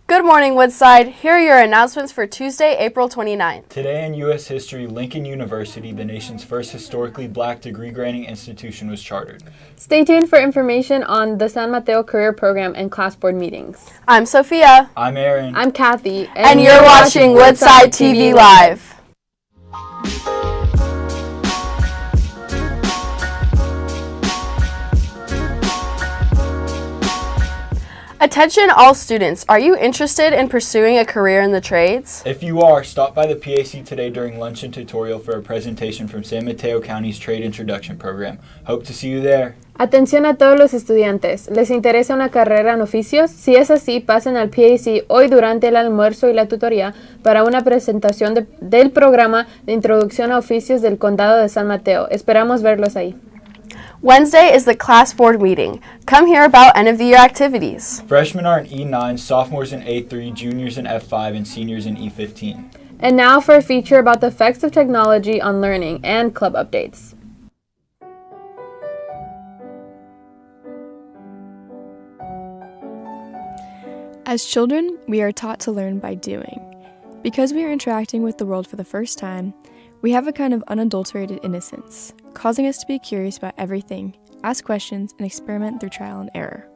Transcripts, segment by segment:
Good morning, Woodside. Here are your announcements for Tuesday, April 29th. Today in U.S. history, Lincoln University, the nation's first historically black degree-granting institution, was chartered. Stay tuned for information on the San Mateo Career Program and class board meetings. I'm Sophia. I'm Aaron. I'm Kathy. And you're watching Woodside TV Live. Attention all students, are you interested in pursuing a career in the trades? If you are, stop by the PAC today during lunch and tutorial for a presentation from San Mateo County's Trade Introduction Program. Hope to see you there. Atención a todos los estudiantes. ¿Les interesa una carrera en oficios? Si es así, pasen al PAC hoy durante el almuerzo y la tutoría para una presentación del programa de introducción a oficios del Condado de San Mateo. Esperamos verlos ahí. Wednesday is the class board meeting. Come hear about end of the year activities. Freshmen are in E9, sophomores in A3, juniors in F5, and seniors in E15. And now for a feature about the effects of technology on learning and club updates. As children, we are taught to learn by doing. Because we are interacting with the world for the first time, we have a kind of unadulterated innocence, causing us to be curious about everything, ask questions, and experiment through trial and error.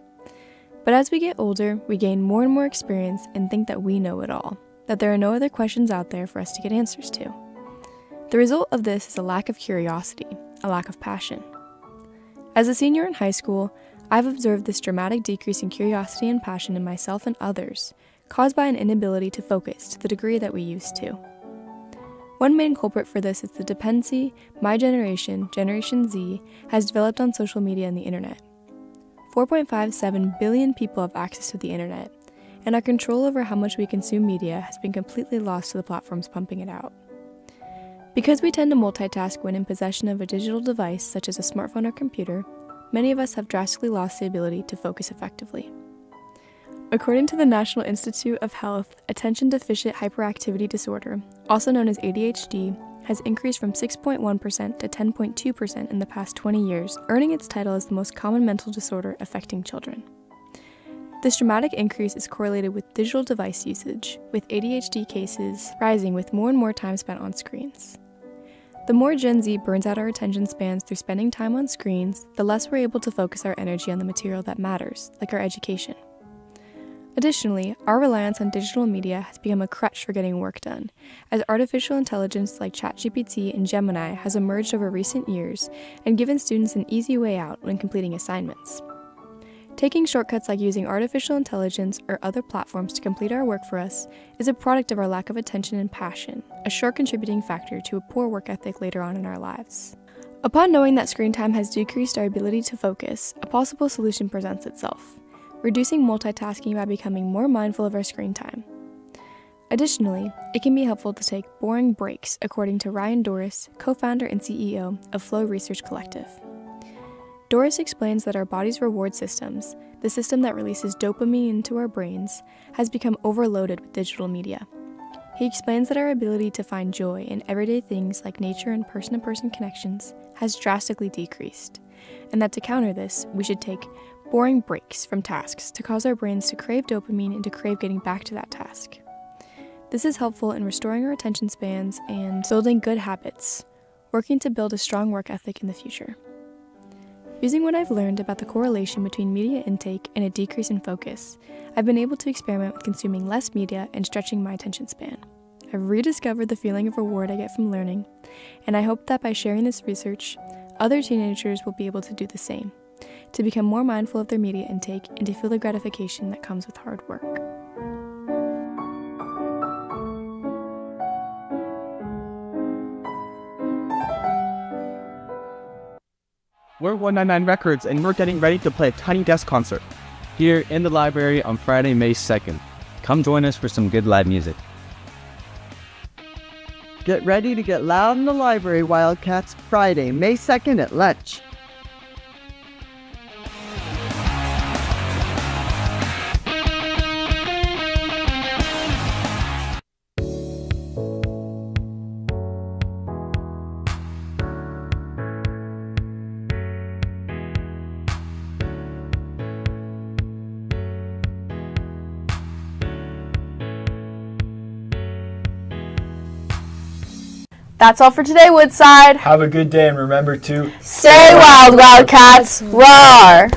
But as we get older, we gain more and more experience and think that we know it all, that there are no other questions out there for us to get answers to. The result of this is a lack of curiosity, a lack of passion. As a senior in high school, I've observed this dramatic decrease in curiosity and passion in myself and others, caused by an inability to focus to the degree that we used to. One main culprit for this is the dependency my generation, Generation Z, has developed on social media and the internet. 4.57 billion people have access to the internet, and our control over how much we consume media has been completely lost to the platforms pumping it out. Because we tend to multitask when in possession of a digital device such as a smartphone or computer, many of us have drastically lost the ability to focus effectively. According to the National Institute of Health, attention deficit hyperactivity disorder, also known as ADHD, has increased from 6.1% to 10.2% in the past 20 years, earning its title as the most common mental disorder affecting children. This dramatic increase is correlated with digital device usage, with ADHD cases rising with more and more time spent on screens. The more Gen Z burns out our attention spans through spending time on screens, the less we're able to focus our energy on the material that matters, like our education. Additionally, our reliance on digital media has become a crutch for getting work done, as artificial intelligence like ChatGPT and Gemini has emerged over recent years and given students an easy way out when completing assignments. Taking shortcuts like using artificial intelligence or other platforms to complete our work for us is a product of our lack of attention and passion, a sure contributing factor to a poor work ethic later on in our lives. Upon knowing that screen time has decreased our ability to focus, a possible solution presents itself: reducing multitasking by becoming more mindful of our screen time. Additionally, it can be helpful to take boring breaks, according to Ryan Doris, co-founder and CEO of Flow Research Collective. Doris explains that our body's reward systems, the system that releases dopamine into our brains, has become overloaded with digital media. He explains that our ability to find joy in everyday things like nature and person-to-person connections has drastically decreased, and that to counter this, we should take boring breaks from tasks to cause our brains to crave dopamine and to crave getting back to that task. This is helpful in restoring our attention spans and building good habits, working to build a strong work ethic in the future. Using what I've learned about the correlation between media intake and a decrease in focus, I've been able to experiment with consuming less media and stretching my attention span. I've rediscovered the feeling of reward I get from learning, and I hope that by sharing this research, other teenagers will be able to do the same, to become more mindful of their media intake and to feel the gratification that comes with hard work. We're 199 Records, and we're getting ready to play a Tiny Desk concert here in the library on Friday, May 2nd. Come join us for some good live music. Get ready to get loud in the library, Wildcats, Friday, May 2nd at lunch. That's all for today, Woodside. Have a good day and remember to Stay wild, Wildcats. Roar!